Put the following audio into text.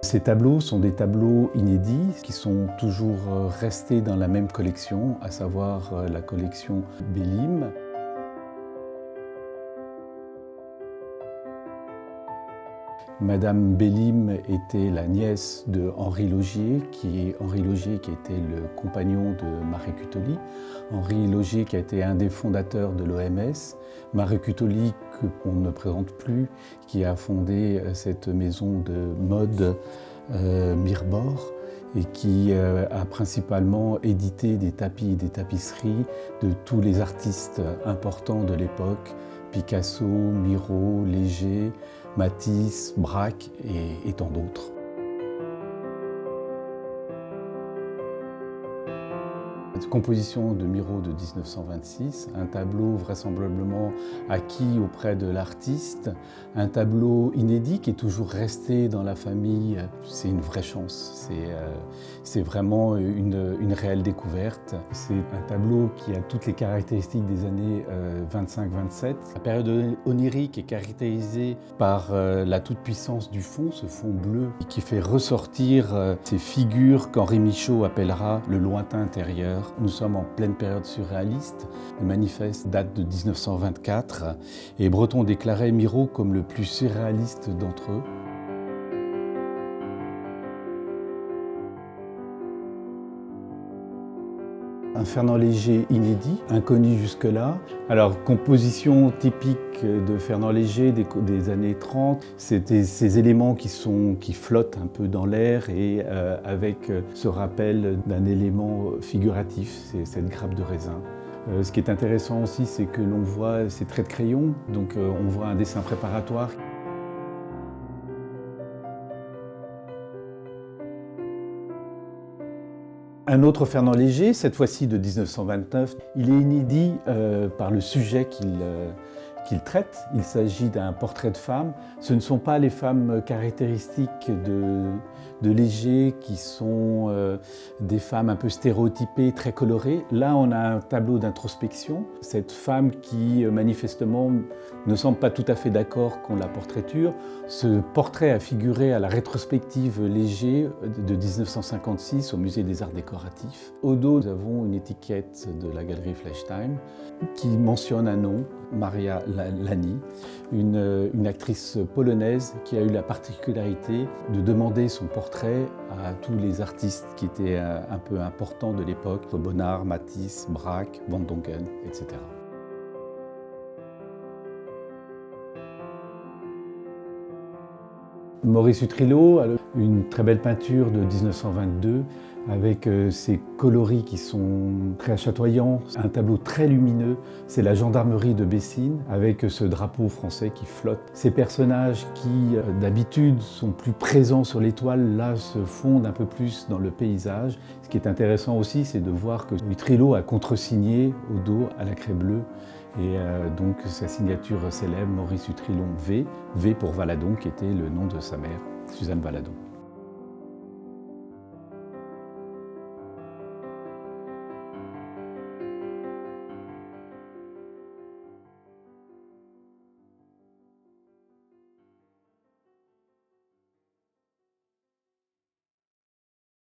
Ces tableaux sont des tableaux inédits qui sont toujours restés dans la même collection, à savoir la collection Bellim. Madame Bellim était la nièce de Henri Laugier, qui était le compagnon de Marie Cutoli. Henri Laugier qui a été un des fondateurs de l'OMS. Marie Cutoli, qu'on ne présente plus, qui a fondé cette maison de mode Mirbor et qui a principalement édité des tapis et des tapisseries de tous les artistes importants de l'époque. Picasso, Miro, Léger, Matisse, Braque et tant d'autres. Cette composition de Miro de 1926, un tableau vraisemblablement acquis auprès de l'artiste, un tableau inédit qui est toujours resté dans la famille, c'est une vraie chance, c'est vraiment une réelle découverte. C'est un tableau qui a toutes les caractéristiques des années 25-27. La période onirique est caractérisée par la toute-puissance du fond, ce fond bleu, qui fait ressortir ces figures qu'Henri Michaud appellera le lointain intérieur. Nous sommes en pleine période surréaliste. Le manifeste date de 1924 et Breton déclarait Miro comme le plus surréaliste d'entre eux. Un Fernand Léger inédit, inconnu jusque-là. Alors, composition typique de Fernand Léger des années 30, c'était ces éléments qui flottent un peu dans l'air et avec ce rappel d'un élément figuratif, c'est cette grappe de raisin. Ce qui est intéressant aussi, c'est que l'on voit ces traits de crayon, donc on voit un dessin préparatoire. Un autre Fernand Léger, cette fois-ci de 1929, il est inédit par le sujet qu'il traite. Il s'agit d'un portrait de femme. Ce ne sont pas les femmes caractéristiques de Léger qui sont des femmes un peu stéréotypées, très colorées. Là, on a un tableau d'introspection. Cette femme qui, manifestement, ne semble pas tout à fait d'accord qu'on la portraiture. Ce portrait a figuré à la rétrospective Léger de 1956 au Musée des Arts Décoratifs. Au dos, nous avons une étiquette de la galerie Flechtime qui mentionne un nom, Maria Lani, une actrice polonaise qui a eu la particularité de demander son portrait à tous les artistes qui étaient un peu importants de l'époque, Bonnard, Matisse, Braque, Van Dongen, etc. Maurice Utrillo a une très belle peinture de 1922 avec ses coloris qui sont très chatoyants. Un tableau très lumineux, c'est la gendarmerie de Bessines avec ce drapeau français qui flotte. Ces personnages qui d'habitude sont plus présents sur les toiles, là se fondent un peu plus dans le paysage. Ce qui est intéressant aussi, c'est de voir que Utrillo a contresigné au dos à la craie bleue. Et donc sa signature célèbre, Maurice Utrillon V, V pour Valadon, qui était le nom de sa mère, Suzanne Valadon.